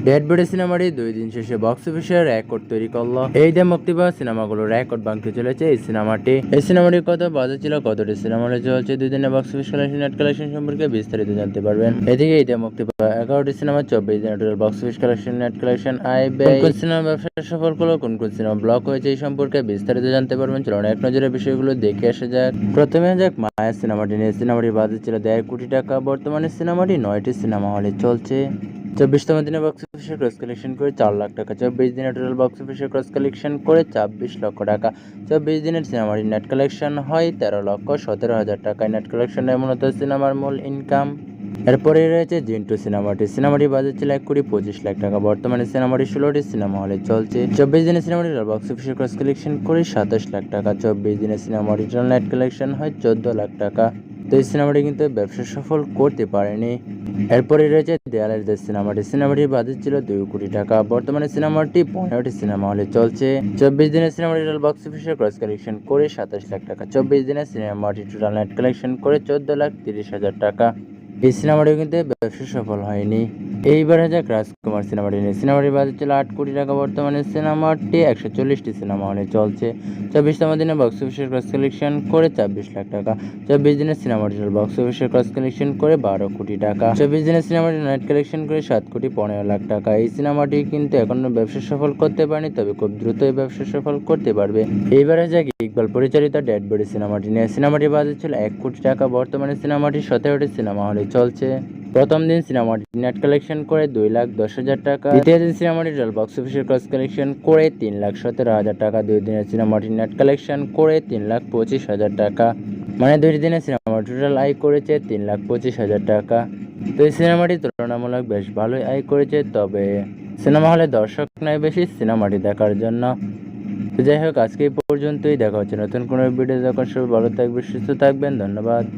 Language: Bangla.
ডেড বডি সিনেমাটি 2 দিন শেষে বক্স অফিসে রেকর্ড তৈরি করলো। এই দিয়ে মুক্তি পাওয়া সিনেমাগুলো রেকর্ড ভাঙতে চলেছে এই সিনেমাটির কত বাজেট ছিল, কতটি সিনেমা হলে চলছে, 2 দিনে box office collection, net collection সম্পর্কে বিস্তারিত জানতে পারবেন। এদিকে এই দিয়ে মুক্তি পাওয়া 11টি সিনেমা 24 দিনে total box office collection, net collection, আয় ব্যয়, কোন সিনেমা ব্যবসা সফল করলো, কোন সিনেমা ব্লক হয়েছে, এই সম্পর্কে বিস্তারিত জানতে পারবেন। চলুন এক নজরে বিষয়গুলো দেখে আসা যাক। প্রথমে যাক মায়া সিনেমাটি নিয়ে। সিনেমাটির বাজেট ছিল 1.5 কোটি টাকা। বর্তমানে সিনেমাটি 9টি সিনেমা হলে চলছে। 24তম দিনে বক্স অফিসে ক্রস কালেকশন করে 4 লাখ টাকা। 24 দিনে টোটাল বক্স অফিসে ক্রস কালেকশন করে 26 লক্ষ টাকা। 24 দিনের সিনেমাটির নেট কালেকশন হয় 13,17,000 টাকা। নেট কালেকশন মূলত সিনেমার মূল ইনকাম। এরপরে রয়েছে জিন্টু সিনেমাটির বাজেট ছিল 1 কোটি 25 লাখ টাকা। বর্তমানে সিনেমাটি 16টি সিনেমা হলে চলছে। 24 দিনের সিনেমাটির বক্স অফিসে ক্রস কালেকশন করে 27 লাখ টাকা। 24 দিনের সিনেমাটির নেট কালেকশন হয় 14 লাখ টাকা। তো এই সিনেমাটি কিন্তু ব্যবসা সফল করতে পারেনি। এরপরে রয়েছে দেয়ালের দেশ সিনেমাটির বাজেট ছিল 2 কোটি টাকা। বর্তমানে সিনেমাটি 15টি সিনেমা হলে চলছে। 24 দিনের সিনেমাটি টোটাল বক্স অফিসে ক্রস কালেকশন করে 27 লাখ টাকা। 24 দিনের সিনেমাটি টোটাল নেট কালেকশন করে 14,30,000 টাকা। এই সিনেমাটি কিন্তু ব্যবসা সফল হয়নি। এইবারে যাক রাজকুমার সিনেমাটি নিয়ে। সিনেমাটির বাজেট ছিল 8 কোটি টাকা। বর্তমানে সিনেমাটি 140টি সিনেমা হলে চলছে। 24তম দিনে বক্স অফিসের ক্রস কালেকশন করে 26 লাখ টাকা। 24 দিনের সিনেমাটি বক্স অফিসের ক্রস কালেকশন করে 12 কোটি টাকা। 24 দিনের সিনেমাটি নেট কালেকশন করে 7 কোটি 15 লাখ টাকা। এই সিনেমাটি কিন্তু এখনো ব্যবসা সফল করতে পারেনি, তবে খুব দ্রুতই ব্যবসা সফল করতে পারবে। এইবারে যাক ইকবাল পরিচালিত ডেড বডি সিনেমাটি নিয়ে। সিনেমাটির বাজেট ছিল 1 কোটি টাকা। বর্তমানে সিনেমাটি 17টি সিনেমা হলে চলছে। প্রথম দিন সিনেমাটি নেট কালেকশন করে 2,10,000 টাকা। দ্বিতীয় দিন সিনেমাটি বক্স অফিসের ক্রস কালেকশন করে 3,17,000 টাকা। 2 দিনের সিনেমাটি নেট কালেকশন করে 3,25,000 টাকা। মানে 2 দিনে সিনেমা টোটাল আয় করেছে 3,25,000 টাকা। তো এই সিনেমাটি তুলনামূলক বেশ ভালোই আয় করেছে, তবে সিনেমা হলে দর্শক নাই বেশি সিনেমাটি দেখার জন্য। তো যাই হোক, আজকে এই পর্যন্তই। দেখা হচ্ছে নতুন কোনো ভিডিও। যখন সবাই ভালো থাকবে, সুস্থ থাকবেন। ধন্যবাদ।